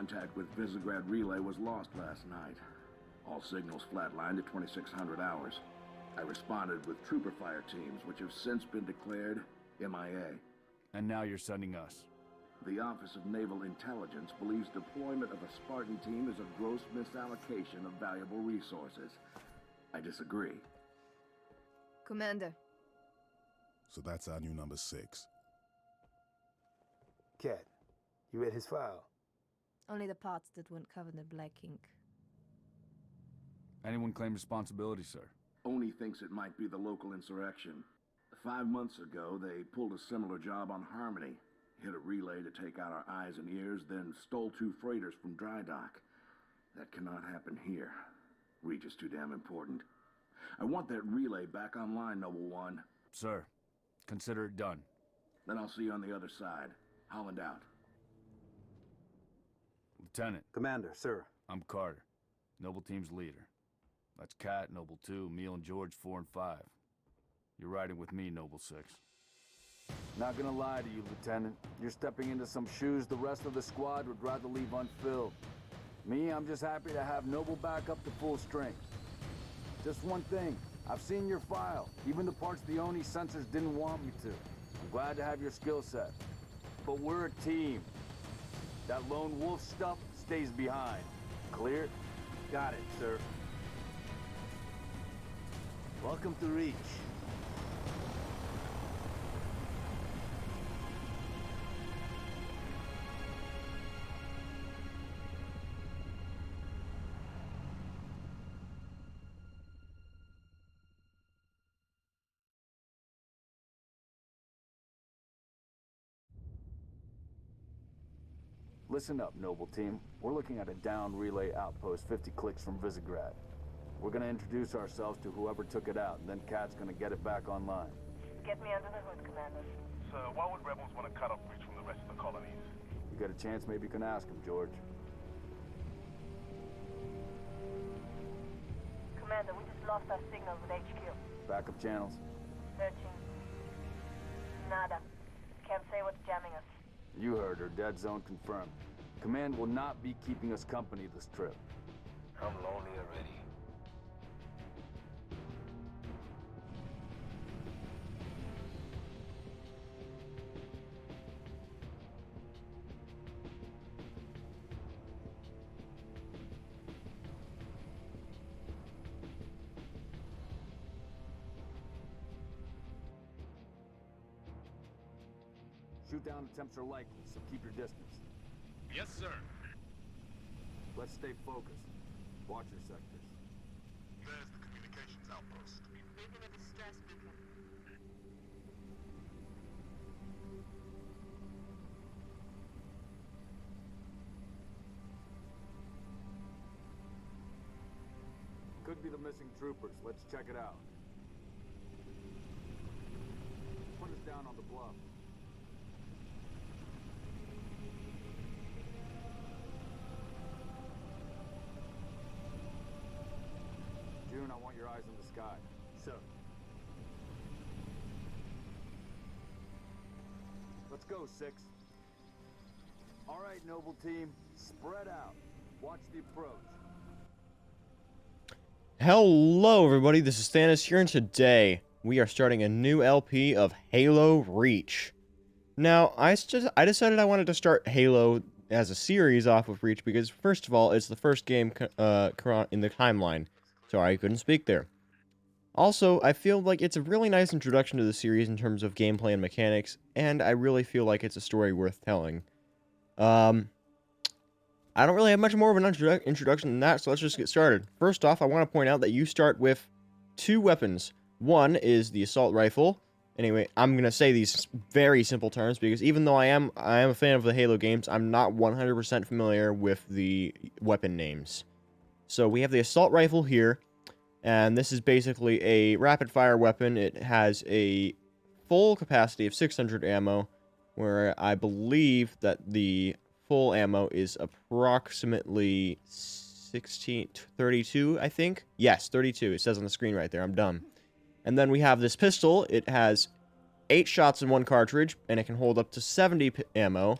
Contact with Visegrad Relay was lost last night. All signals flatlined at 2600 hours. I responded with trooper fire teams, which have since been declared MIA. And now you're sending us. The Office of Naval Intelligence believes deployment of a Spartan team is a gross misallocation of valuable resources. I disagree. Commander. So that's our new number 6. Cat, you read his file? Only the parts that weren't covered in black ink. Anyone claim responsibility, sir? Oni thinks it might be the local insurrection. 5 months ago, they pulled a similar job on Harmony. Hit a relay to take out our eyes and ears, then stole 2 freighters from dry dock. That cannot happen here. Reach is too damn important. I want that relay back online, Noble One. Sir, consider it done. Then I'll see you on the other side. Holland out. Lieutenant. Commander, sir. I'm Carter, Noble Team's leader. That's Cat, Noble 2, Meal and George 4 and 5. You're riding with me, Noble 6. Not gonna lie to you, Lieutenant. You're stepping into some shoes the rest of the squad would rather leave unfilled. Me, I'm just happy to have Noble back up to full strength. Just one thing, I've seen your file, even the parts the Oni sensors didn't want me to. I'm glad to have your skill set. But we're a team. That lone wolf stuff stays behind. Clear? Got it, sir. Welcome to Reach. Listen up, Noble Team. We're looking at a down relay outpost 50 clicks from Visegrad. We're gonna introduce ourselves to whoever took it out, and then Cat's gonna get it back online. Get me under the hood, Commander. Sir, why would rebels want to cut off Reach from the rest of the colonies? You got a chance, maybe you can ask him, George. Commander, we just lost our signal with HQ. Backup channels? Searching. Nada. Can't say what's jamming us. You heard her. Dead zone confirmed. Command will not be keeping us company this trip. I'm lonely already. Shoot down attempts are likely, so keep your distance. Yes, sir. Let's stay focused. Watch your sectors. There's the communications outpost. Reading a distress beacon. Could be the missing troopers. Let's check it out. Put us down on the bluff. June, I want your eyes on the sky. Sir. Let's go, 6. All right, Noble Team, spread out. Watch the approach. Hello, everybody. This is Thannus here, and today we are starting a new LP of Halo Reach. Now, I decided I wanted to start Halo as a series off of Reach because, first of all, it's the first game in the timeline. Sorry, I couldn't speak there. Also, I feel like it's a really nice introduction to the series in terms of gameplay and mechanics, and I really feel like it's a story worth telling. I don't really have much more of an introduction than that, so let's just get started. First off, I want to point out that you start with 2 weapons. One is the assault rifle. Anyway, I'm going to say these very simple terms because even though I am a fan of the Halo games, I'm not 100% familiar with the weapon names. So we have the assault rifle here, and this is basically a rapid-fire weapon. It has a full capacity of 600 ammo, where I believe that the full ammo is approximately 32, I think. Yes, 32. It says on the screen right there. I'm done. And then we have this pistol. It has 8 shots in 1 cartridge, and it can hold up to 70 ammo.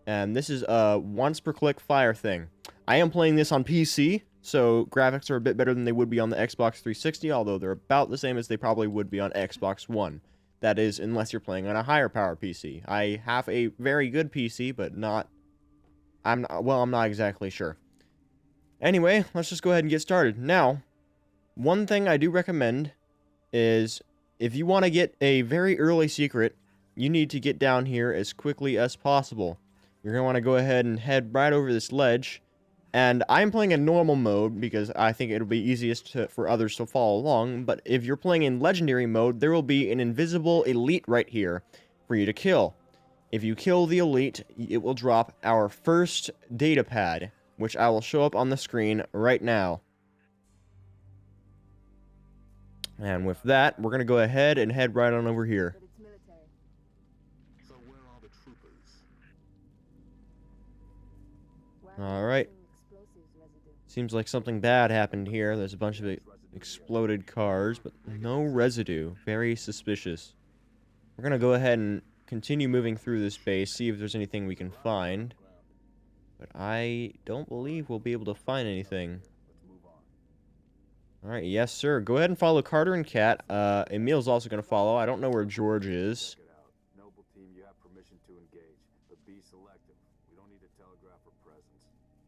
And this is a once per click fire thing. I am playing this on PC, so graphics are a bit better than they would be on the Xbox 360, although they're about the same as they probably would be on Xbox One. That is, unless you're playing on a higher power PC. I have a very good PC, but not... I'm not exactly sure. Anyway, let's just go ahead and get started. Now, one thing I do recommend is, if you want to get a very early secret, you need to get down here as quickly as possible. You're going to want to go ahead and head right over this ledge. And I'm playing in normal mode because I think it'll be easiest for others to follow along. But if you're playing in legendary mode, there will be an invisible elite right here for you to kill. If you kill the elite, it will drop our first data pad, which I will show up on the screen right now. And with that, we're going to go ahead and head right on over here. But it's military. So where are the troopers? All right. Explosives residue. Seems like something bad happened here. There's a bunch of exploded cars, but no residue. Very suspicious. We're going to go ahead and continue moving through this base, see if there's anything we can find. But I don't believe we'll be able to find anything. Alright, yes sir. Go ahead and follow Carter and Kat. Emil's also going to follow. I don't know where George is. Noble team, you have permission to engage, but be selective. We don't need to telegraph our presence.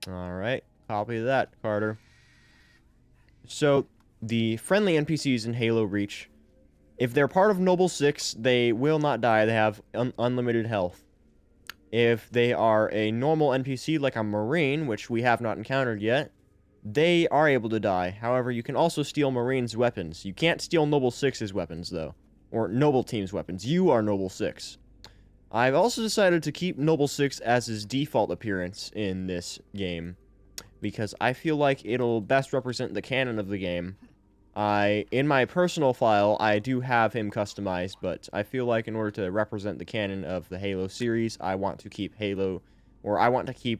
Alright, copy that, Carter. So, the friendly NPCs in Halo Reach, if they're part of Noble 6, they will not die. They have unlimited health. If they are a normal NPC like a Marine, which we have not encountered yet, they are able to die. However, you can also steal Marines' weapons. You can't steal Noble 6's weapons, though. Or Noble Team's weapons. You are Noble 6. I've also decided to keep Noble 6 as his default appearance in this game, because I feel like it'll best represent the canon of the game. In my personal file, I do have him customized, but I feel like in order to represent the canon of the Halo series, I want to keep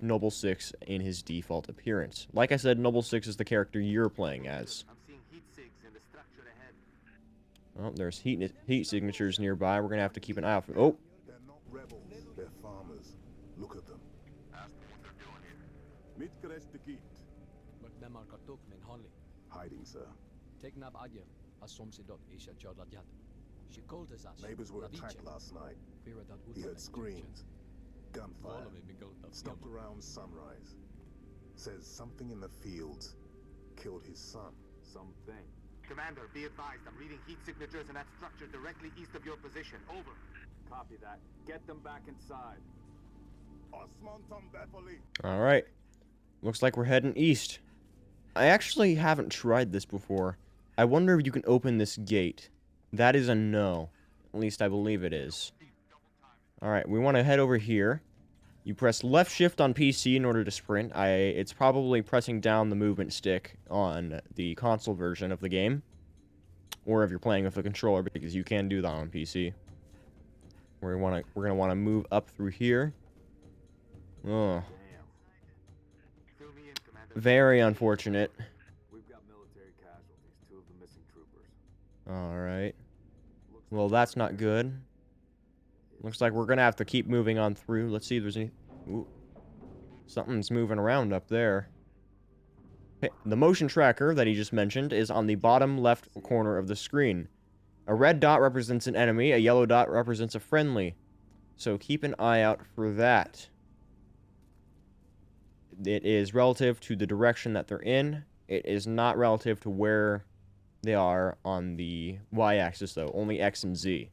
Noble 6 in his default appearance. Like I said, Noble 6 is the character you're playing as. I'm seeing heat sigs in the structure ahead. Oh, there's heat signatures nearby. We're gonna have to keep an eye out for... Oh! They're not rebels, they're farmers. Look at them. Ask them what they're doing here. Mitkrestikit. Nämä kartuk min halli. Hiding, sir. Tegnab adjev, assomsidot isha jodladjad. She called us as Neighbors were attacked last night. He heard screams. Gunfire. Stopped around sunrise. Says something in the fields killed his son. Something. Commander, be advised. I'm reading heat signatures in that structure directly east of your position. Over. Copy that. Get them back inside. Alright. Looks like we're heading east. I actually haven't tried this before. I wonder if you can open this gate. That is a no. At least I believe it is. Alright, we want to head over here. You press left shift on PC in order to sprint. It's probably pressing down the movement stick on the console version of the game. Or if you're playing with a controller, because you can do that on PC. We're gonna want to move up through here. Oh. Very unfortunate. We've got military casualties, 2 of the missing troopers. Alright. Well, that's not good. Looks like we're gonna have to keep moving on through. Let's see if there's any... Ooh. Something's moving around up there. Hey, the motion tracker that he just mentioned is on the bottom left corner of the screen. A red dot represents an enemy, a yellow dot represents a friendly. So keep an eye out for that. It is relative to the direction that they're in. It is not relative to where they are on the y-axis, though. Only X and Z.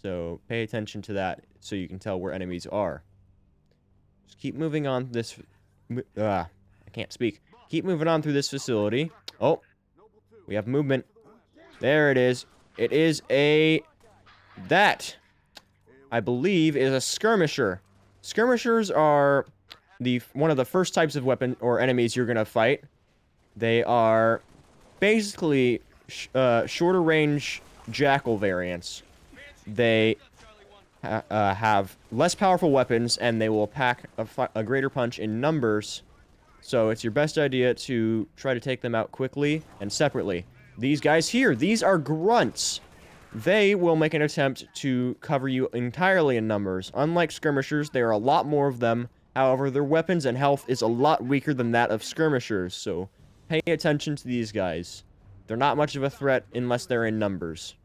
So pay attention to that so you can tell where enemies are. Just keep moving on this... I can't speak. Keep moving on through this facility. Oh, we have movement. There it is. It is a... That, I believe, is a skirmisher. Skirmishers are one of the first types of weapon or enemies you're gonna fight. They are basically shorter range jackal variants. They have less powerful weapons, and they will pack a greater punch in numbers. So it's your best idea to try to take them out quickly and separately. These guys here, these are grunts. they will make an attempt to cover you entirely in numbers. Unlike skirmishers, there are a lot more of them. However, their weapons and health is a lot weaker than that of skirmishers, so pay attention to these guys. They're not much of a threat unless they're in numbers.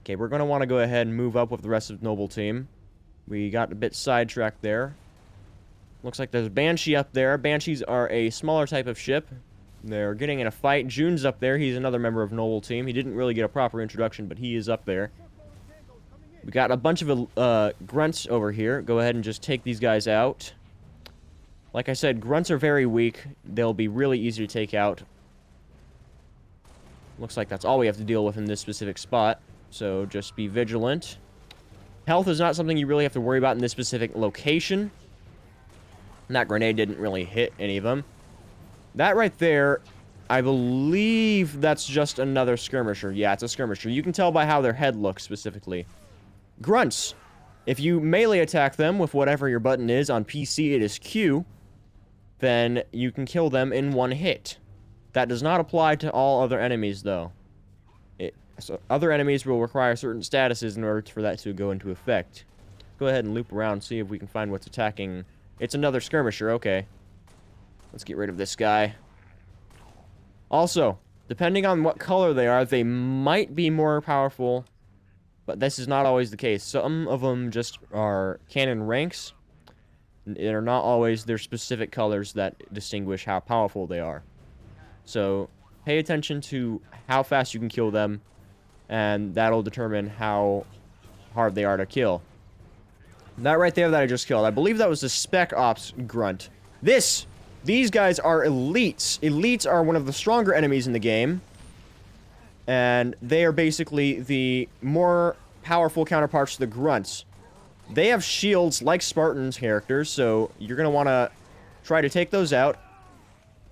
Okay, we're going to want to go ahead and move up with the rest of the Noble team. We got a bit sidetracked there. Looks like there's a Banshee up there. Banshees are a smaller type of ship. They're getting in a fight. June's up there. He's another member of Noble team. He didn't really get a proper introduction, but he is up there. We got a bunch of grunts over here. Go ahead and just take these guys out. Like I said, grunts are very weak. They'll be really easy to take out. Looks like that's all we have to deal with in this specific spot. So just be vigilant. Health is not something you really have to worry about in this specific location. And that grenade didn't really hit any of them. That right there, I believe that's just another skirmisher. Yeah, it's a skirmisher. You can tell by how their head looks specifically. Grunts. If you melee attack them with whatever your button is, on PC it is Q, then you can kill them in one hit. That does not apply to all other enemies, though. So other enemies will require certain statuses in order for that to go into effect. Go ahead and loop around, see if we can find what's attacking. It's another skirmisher, okay. Let's get rid of this guy. Also, depending on what color they are, they might be more powerful, but this is not always the case. Some of them just are cannon ranks. They're not always their specific colors that distinguish how powerful they are. So, pay attention to how fast you can kill them, and that'll determine how hard they are to kill. That right there that I just killed, I believe that was the Spec Ops grunt. These guys are elites. Elites are one of the stronger enemies in the game, and they are basically the more powerful counterparts to the grunts. They have shields like Spartans characters, so you're going to want to try to take those out.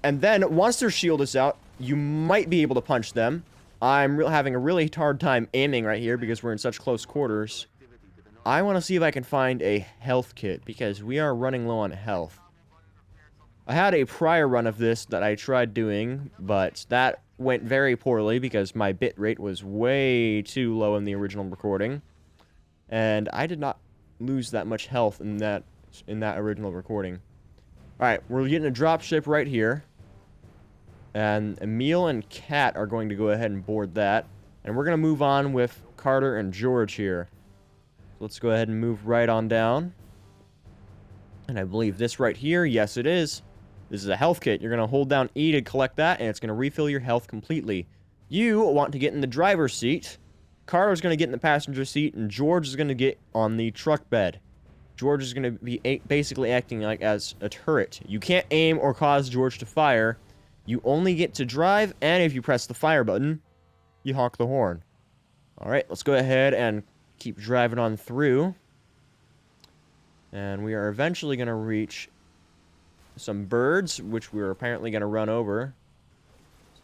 And then, once their shield is out, you might be able to punch them. I'm having a really hard time aiming right here because we're in such close quarters. I want to see if I can find a health kit, because we are running low on health. I had a prior run of this that I tried doing, but that went very poorly because my bit rate was way too low in the original recording. And I did not lose that much health in that original recording. Alright, we're getting a dropship right here. And Emil and Kat are going to go ahead and board that. And we're going to move on with Carter and George here. So let's go ahead and move right on down. And I believe this right here, yes it is. This is a health kit. You're going to hold down E to collect that, and it's going to refill your health completely. You want to get in the driver's seat. Carter's going to get in the passenger seat, and George is going to get on the truck bed. George is going to be basically acting like as a turret. You can't aim or cause George to fire. You only get to drive, and if you press the fire button, you honk the horn. Alright, let's go ahead and keep driving on through. And we are eventually going to reach some birds, which we're apparently going to run over.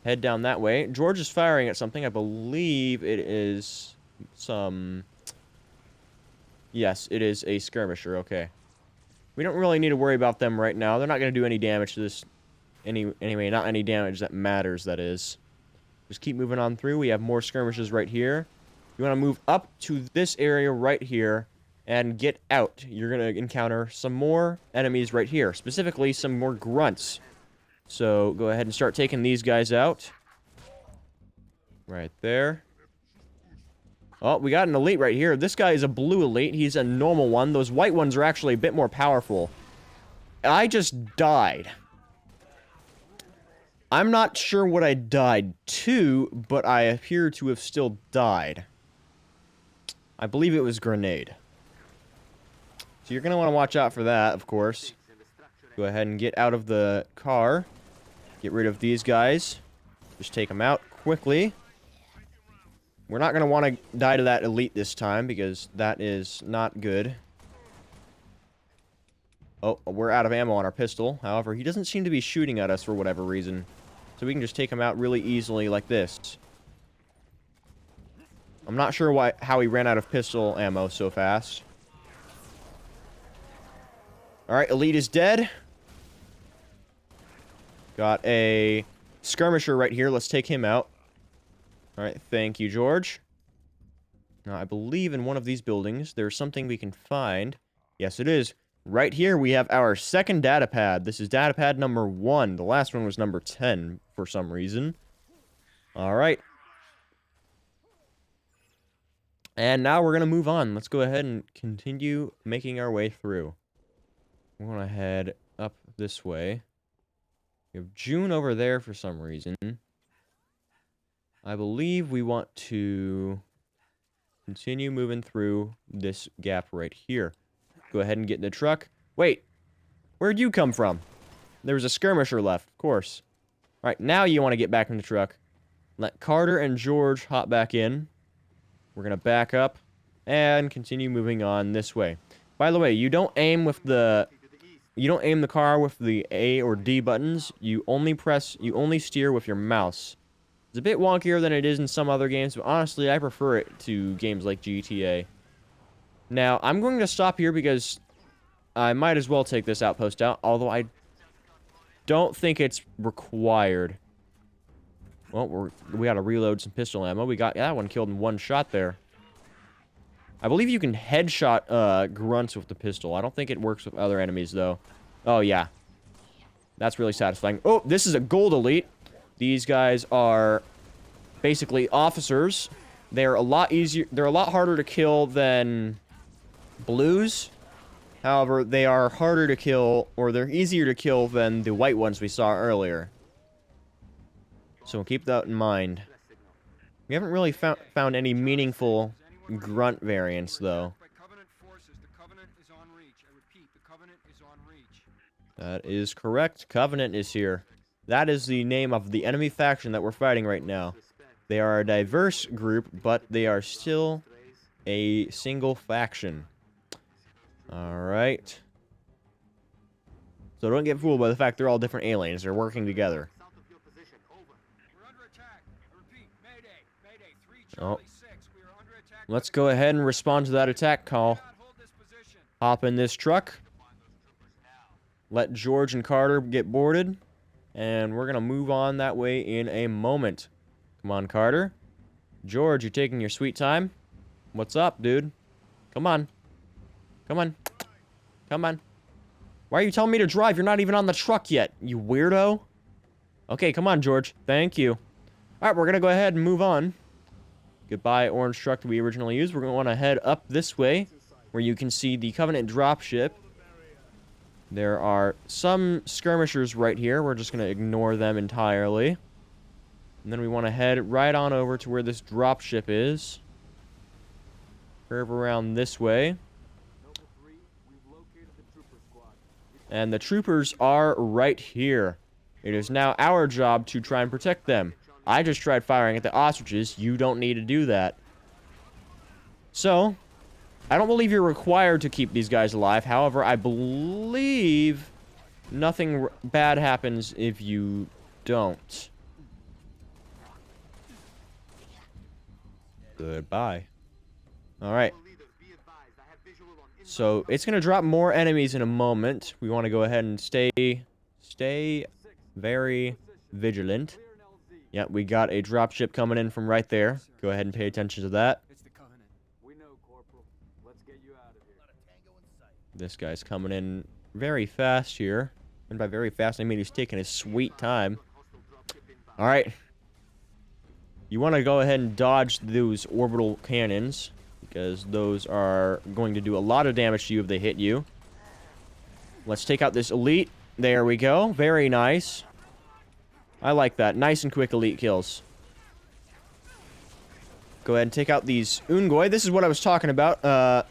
Head down that way. George is firing at something. I believe it is some... Yes, it is a skirmisher. Okay. We don't really need to worry about them right now. They're not going to do any damage to this. Anyway, not any damage that matters, that is. Just keep moving on through. We have more skirmishes right here. You want to move up to this area right here and get out. You're going to encounter some more enemies right here. Specifically, some more grunts. So, go ahead and start taking these guys out. Right there. Oh, we got an elite right here. This guy is a blue elite. He's a normal one. Those white ones are actually a bit more powerful. I just died. I'm not sure what I died to, but I appear to have still died. I believe it was grenade. So you're going to want to watch out for that, of course. Go ahead and get out of the car. Get rid of these guys. Just take them out quickly. We're not going to want to die to that elite this time, because that is not good. Oh, we're out of ammo on our pistol. However, he doesn't seem to be shooting at us for whatever reason. So we can just take him out really easily like this. I'm not sure how he ran out of pistol ammo so fast. Alright, elite is dead. Got a skirmisher right here. Let's take him out. Alright, thank you, George. Now, I believe in one of these buildings, there's something we can find. Yes, it is. Right here, we have our second data pad. This is data pad number 1. The last one was number 10 for some reason. All right. And now we're going to move on. Let's go ahead and continue making our way through. We want to head up this way. We have June over there for some reason. I believe we want to continue moving through this gap right here. Go ahead and get in the truck. Wait, where'd you come from? There was a skirmisher left, of course. All right, now you want to get back in the truck. Let Carter and George hop back in. We're going to back up and continue moving on this way. By the way, you don't aim the car with the A or D buttons. You only steer with your mouse. It's a bit wonkier than it is in some other games, but honestly, I prefer it to games like GTA. Now, I'm going to stop here because I might as well take this outpost out, although I don't think it's required. Well, we gotta reload some pistol ammo. We got that one killed in one shot there. I believe you can headshot grunts with the pistol. I don't think it works with other enemies, though. Oh, yeah. That's really satisfying. Oh, this is a gold elite. These guys are basically officers. They're a lot easier. They're a lot harder to kill than blues. However, they are harder to kill, or they're easier to kill than the white ones we saw earlier. So keep that in mind. We haven't really found any meaningful grunt variants, though. That is correct. Covenant is here. That is the name of the enemy faction that we're fighting right now. They are a diverse group, but they are still a single faction. Alright. So don't get fooled by the fact they're all different aliens. They're working together. Oh. Let's go ahead and respond to that attack call. Hop in this truck. Let George and Carter get boarded. And we're going to move on that way in a moment. Come on, Carter. George, you're taking your sweet time. What's up, dude? Come on. Come on. Come on. Why are you telling me to drive? You're not even on the truck yet, you weirdo. Okay, come on, George. Thank you. Alright, we're going to go ahead and move on. Goodbye, orange truck that we originally used. We're going to want to head up this way, where you can see the Covenant dropship. There are some skirmishers right here. We're just going to ignore them entirely. And then we want to head right on over to where this dropship is. Curve around this way. And the troopers are right here. It is now our job to try and protect them. I just tried firing at the ostriches. You don't need to do that. So, I don't believe you're required to keep these guys alive. However, I believe nothing bad happens if you don't. Goodbye. Alright. So, it's going to drop more enemies in a moment. We want to go ahead and stay very vigilant. Yeah, we got a dropship coming in from right there. Go ahead and pay attention to that. This guy's coming in very fast here. And by very fast, I mean he's taking his sweet time. Alright. You want to go ahead and dodge those orbital cannons, because those are going to do a lot of damage to you if they hit you. Let's take out this elite. There we go. Very nice. I like that. Nice and quick elite kills. Go ahead and take out these Ungoi. This is what I was talking about.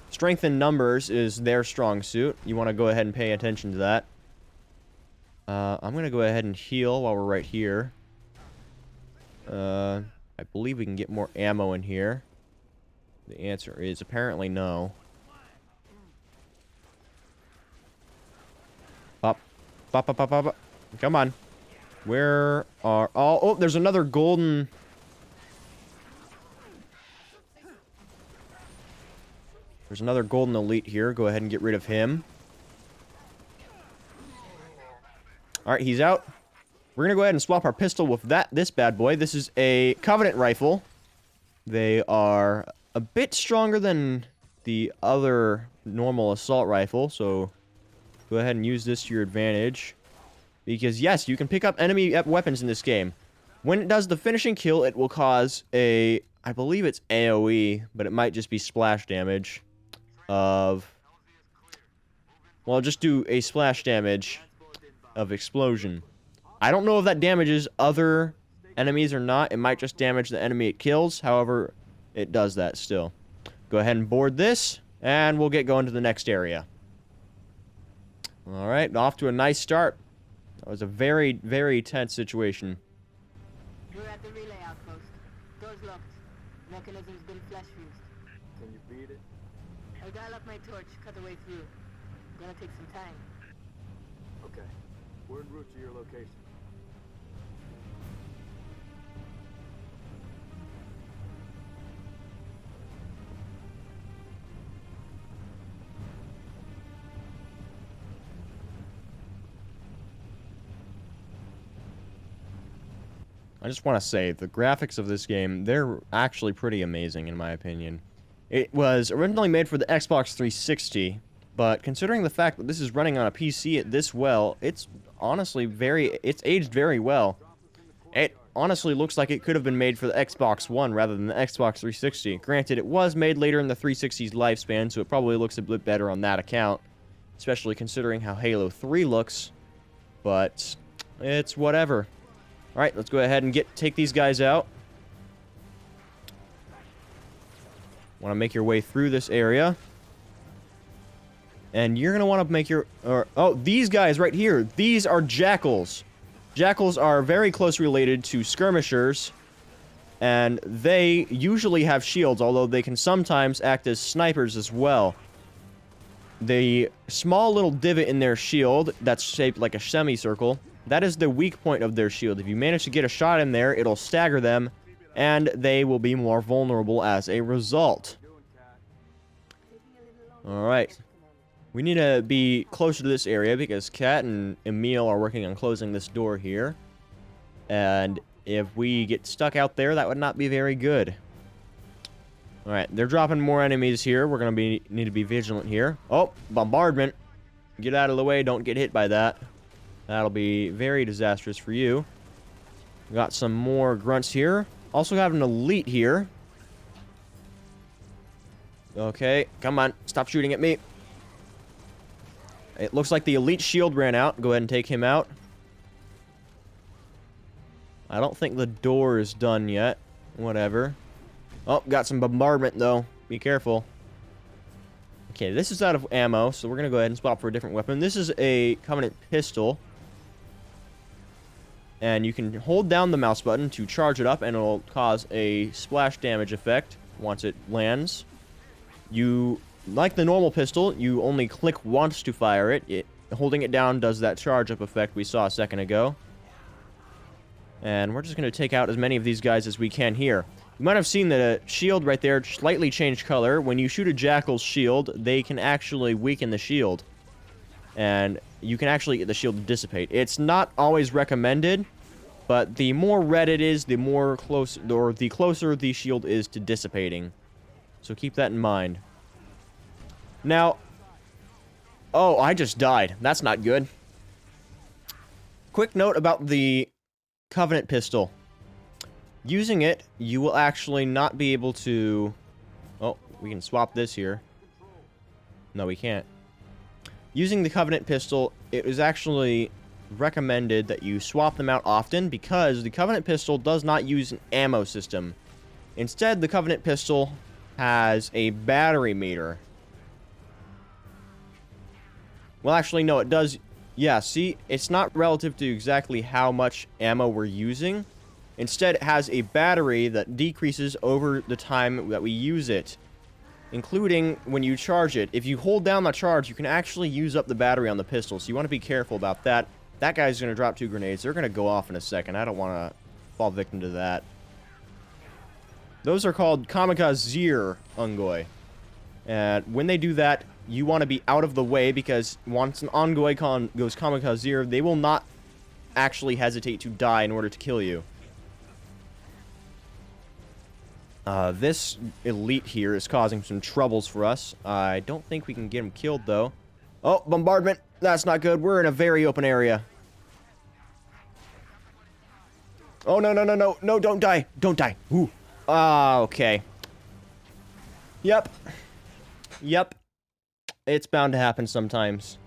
Strength in numbers is their strong suit. You want to go ahead and pay attention to that. I'm going to go ahead and heal while we're right here. I believe we can get more ammo in here. The answer is apparently no. Pop. Pop, pop, pop, pop. Come on. Where are... Oh, there's another golden... There's another golden elite here. Go ahead and get rid of him. Alright, he's out. We're going to go ahead and swap our pistol with this bad boy. This is a Covenant rifle. They are a bit stronger than the other normal assault rifle, so go ahead and use this to your advantage. Because, yes, you can pick up enemy weapons in this game. When it does the finishing kill, it will cause a, I believe it's AoE, but it might just be splash damage of, well, just do a splash damage of explosion. I don't know if that damages other enemies or not. It might just damage the enemy it kills. However, it does that still. Go ahead and board this, and we'll get going to the next area. Alright, off to a nice start. That was a very, very tense situation. We're at the relay outpost. Doors locked. Mechanism's been flash fused. Can you beat it? I'll dial up my torch, cut the way through. Gonna take some time. Okay. We're en route to your location. I just want to say, the graphics of this game, they're actually pretty amazing, in my opinion. It was originally made for the Xbox 360, but considering the fact that this is running on a PC at this well, it's honestly it's aged very well. It honestly looks like it could have been made for the Xbox One rather than the Xbox 360. Granted, it was made later in the 360's lifespan, so it probably looks a bit better on that account, especially considering how Halo 3 looks, but it's whatever. Alright, let's go ahead and take these guys out. Want to make your way through this area. And you're going to want to make your... oh, these guys right here. These are Jackals. Jackals are very close related to Skirmishers. And they usually have shields, although they can sometimes act as snipers as well. The small little divot in their shield that's shaped like a semicircle, that is the weak point of their shield. If you manage to get a shot in there, it'll stagger them, and they will be more vulnerable as a result. Alright. We need to be closer to this area because Kat and Emil are working on closing this door here. And if we get stuck out there, that would not be very good. Alright, they're dropping more enemies here. We're going to need to be vigilant here. Oh, bombardment. Get out of the way. Don't get hit by that. That'll be very disastrous for you. We got some more grunts here. Also have an elite here. Okay, come on. Stop shooting at me. It looks like the elite shield ran out. Go ahead and take him out. I don't think the door is done yet. Whatever. Oh, got some bombardment, though. Be careful. Okay, this is out of ammo, so we're going to go ahead and swap for a different weapon. This is a Covenant pistol. And you can hold down the mouse button to charge it up, and it'll cause a splash damage effect once it lands. Like the normal pistol, you only click once to fire it. Holding it down does that charge-up effect we saw a second ago. And we're just going to take out as many of these guys as we can here. You might have seen that a shield right there slightly changed color. When you shoot a Jackal's shield, they can actually weaken the shield. And you can actually get the shield to dissipate. It's not always recommended, but the more red it is, the closer the shield is to dissipating. So keep that in mind. Now, oh, I just died. That's not good. Quick note about the Covenant pistol. Using it, you will actually not be able to... Oh, we can swap this here. No, we can't. Using the Covenant pistol, it is actually recommended that you swap them out often because the Covenant pistol does not use an ammo system. Instead, the Covenant pistol has a battery meter. Well, actually, no, it does... Yeah, see, it's not relative to exactly how much ammo we're using. Instead, it has a battery that decreases over the time that we use it, including when you charge it. If you hold down the charge, you can actually use up the battery on the pistol, so you want to be careful about that. That guy's going to drop 2 grenades. They're going to go off in a second. I don't want to fall victim to that. Those are called kamikaze Ungoy. And when they do that, you want to be out of the way because once an Ungoy goes kamikaze, they will not actually hesitate to die in order to kill you. This elite here is causing some troubles for us. I don't think we can get him killed, though. Oh, bombardment. That's not good. We're in a very open area. Oh, no, no, no, no. No, don't die. Don't die. Ooh. Ah, okay. Yep. Yep. It's bound to happen sometimes.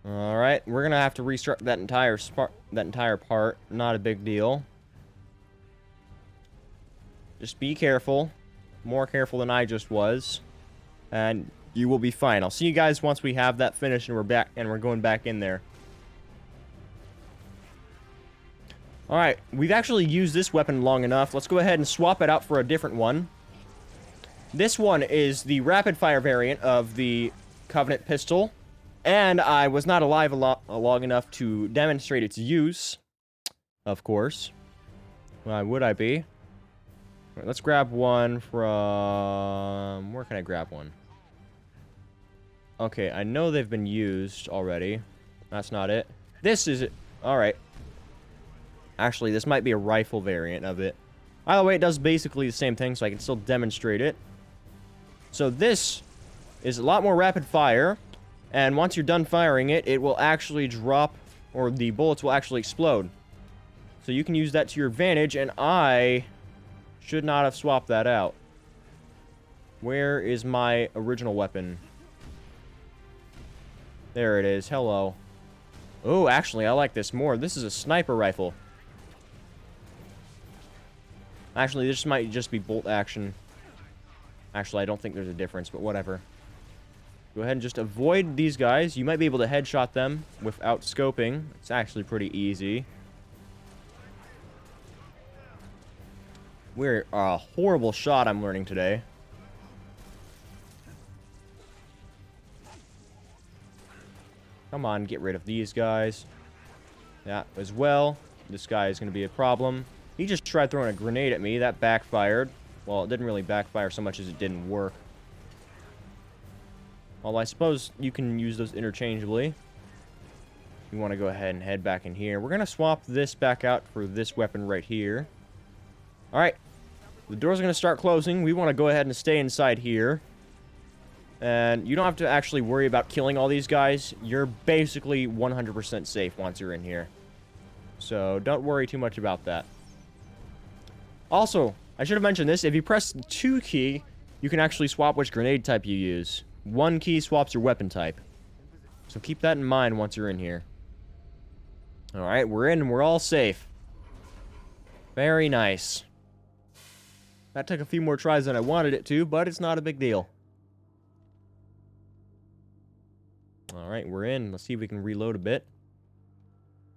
Alright, we're gonna have to restart that entire part. Not a big deal. Just be careful. More careful than I just was. And you will be fine. I'll see you guys once we have that finished and we're back and we're going back in there. Alright, we've actually used this weapon long enough. Let's go ahead and swap it out for a different one. This one is the rapid fire variant of the Covenant pistol. And I was not alive long enough to demonstrate its use. Of course. Why would I be? Right, let's grab one from... Where can I grab one? Okay, I know they've been used already. That's not it. This is it. Alright. Actually, this might be a rifle variant of it. Either way, it does basically the same thing, so I can still demonstrate it. So this is a lot more rapid fire. And once you're done firing it, it will actually drop, or the bullets will actually explode. So you can use that to your advantage, and I should not have swapped that out. Where is my original weapon? There it is. Hello. Oh, actually, I like this more. This is a sniper rifle. Actually, this might just be bolt action. Actually, I don't think there's a difference, but whatever. Go ahead and just avoid these guys. You might be able to headshot them without scoping. It's actually pretty easy. We're a horrible shot, I'm learning today. Come on, get rid of these guys. That as well. This guy is going to be a problem. He just tried throwing a grenade at me. That backfired. Well, it didn't really backfire so much as it didn't work. Well, I suppose you can use those interchangeably. You want to go ahead and head back in here. We're going to swap this back out for this weapon right here. Alright. The doors are going to start closing. We want to go ahead and stay inside here. And you don't have to actually worry about killing all these guys. You're basically 100% safe once you're in here. So don't worry too much about that. Also, I should have mentioned this. If you press the 2 key, you can actually swap which grenade type you use. 1 key swaps your weapon type. So keep that in mind once you're in here. Alright, we're in and we're all safe. Very nice. That took a few more tries than I wanted it to, but it's not a big deal. Alright, we're in. Let's see if we can reload a bit.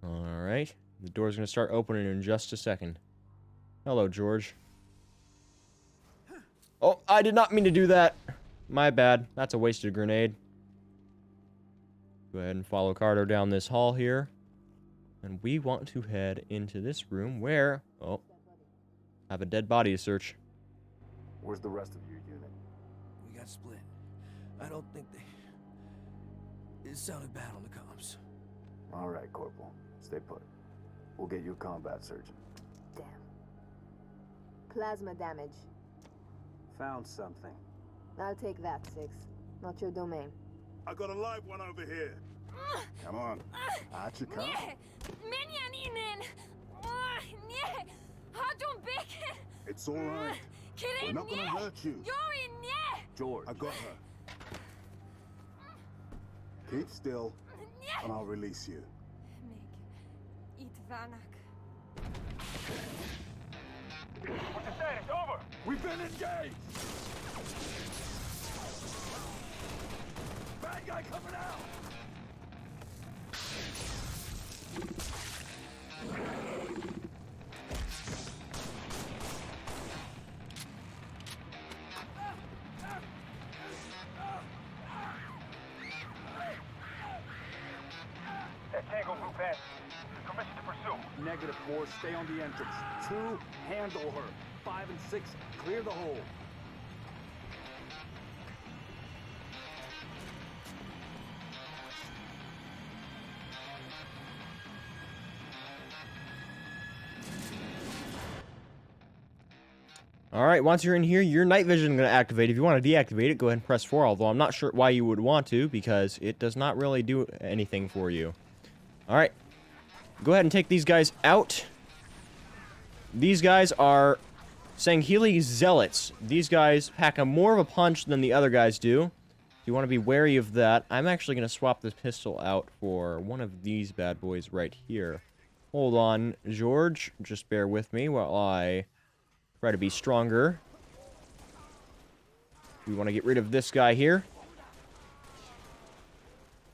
Alright. The door's going to start opening in just a second. Hello, George. Oh, I did not mean to do that. My bad. That's a wasted grenade. Go ahead and follow Carter down this hall here. And we want to head into this room where... Oh. Have a dead body to search. Where's the rest of your unit? We got split. I don't think they... It sounded bad on the comms. All right, Corporal. Stay put. We'll get you a combat surgeon. Damn. Plasma damage. Found something. I'll take that, 6. Not your domain. I got a live one over here. Come on. Out you come. It's all right. We're not gonna hurt you. George. I got her. Keep still, and I'll release you. What's the status? Over! We've been engaged! Bad guy coming out! That Tango group has permission to pursue. Negative 4, stay on the entrance. 2, handle her. 5 and 6, clear the hole. Alright, once you're in here, your night vision is going to activate. If you want to deactivate it, go ahead and press 4, although I'm not sure why you would want to, because it does not really do anything for you. Alright. Go ahead and take these guys out. These guys are Sanghili Zealots. These guys pack more of a punch than the other guys do. You want to be wary of that. I'm actually going to swap this pistol out for one of these bad boys right here. Hold on, George. Just bear with me while I try to be stronger. We want to get rid of this guy here.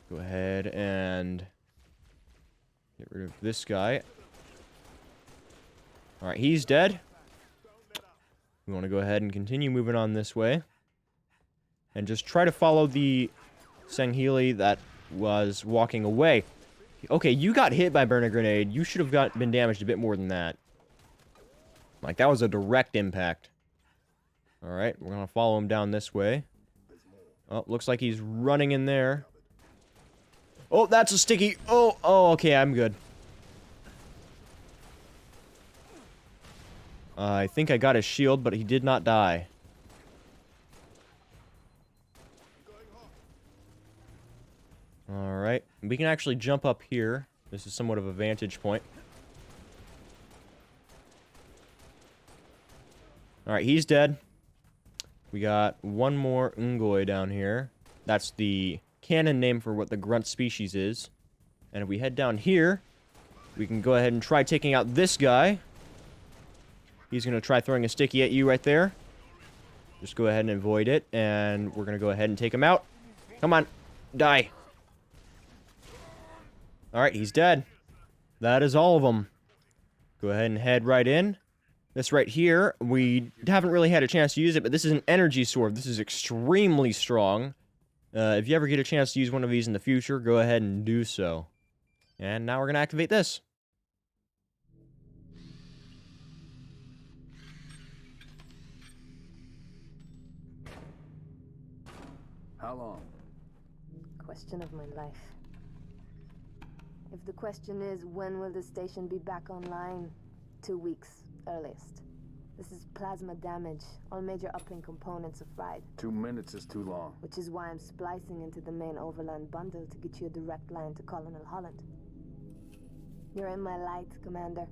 Go ahead and get rid of this guy. Alright, he's dead. We want to go ahead and continue moving on this way. And just try to follow the Sanghili that was walking away. Okay, you got hit by burn a grenade. You should have been damaged a bit more than that. Like, that was a direct impact. Alright, we're going to follow him down this way. Oh, looks like he's running in there. Oh, that's a sticky. Oh, okay, I'm good. I think I got his shield, but he did not die. Alright, we can actually jump up here. This is somewhat of a vantage point. Alright, he's dead. We got one more Ungoi down here. That's the canon name for what the grunt species is. And if we head down here, we can go ahead and try taking out this guy. He's going to try throwing a sticky at you right there. Just go ahead and avoid it, and we're going to go ahead and take him out. Come on, die. Alright, he's dead. That is all of them. Go ahead and head right in. This right here, we haven't really had a chance to use it, but this is an energy sword. This is extremely strong. If you ever get a chance to use one of these in the future, go ahead and do so. And now we're going to activate this. How long? Question of my life. If the question is, when will the station be back online? 2 weeks, earliest. This is plasma damage. All major uplink components are fried. 2 minutes is too long. Which is why I'm splicing into the main overland bundle to get you a direct line to Colonel Holland. You're in my light, Commander.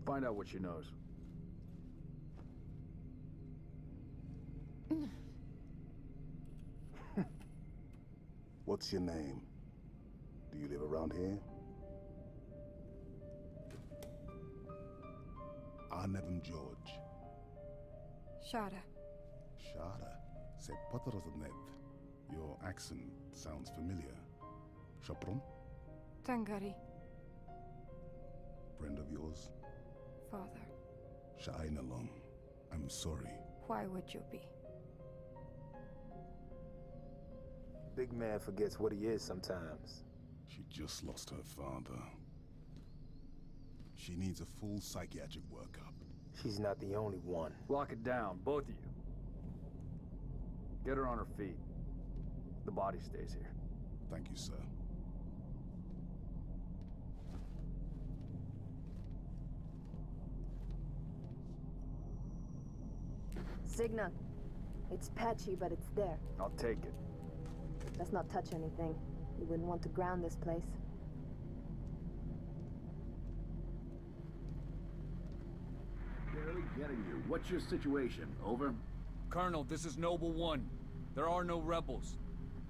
Find out what she knows. What's your name? Do you live around here? Arnevin George. Shada. Shada. C'est Potorozanev. Your accent sounds familiar. Chapron? Tangari. Friend of yours? Father. Sha'ainalong. I'm sorry. Why would you be? Big man forgets what he is sometimes. She just lost her father. She needs a full psychiatric workup. She's not the only one. Lock it down, both of you. Get her on her feet. The body stays here. Thank you, sir. Signa. It's patchy, but it's there. I'll take it. Let's not touch anything. You wouldn't want to ground this place. Barely getting you. What's your situation? Over? Colonel, this is Noble 1. There are no rebels.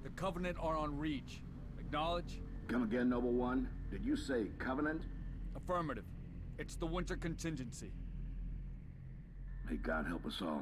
The Covenant are on Reach. Acknowledge? Come again, Noble One? Did you say Covenant? Affirmative. It's the winter contingency. May God help us all.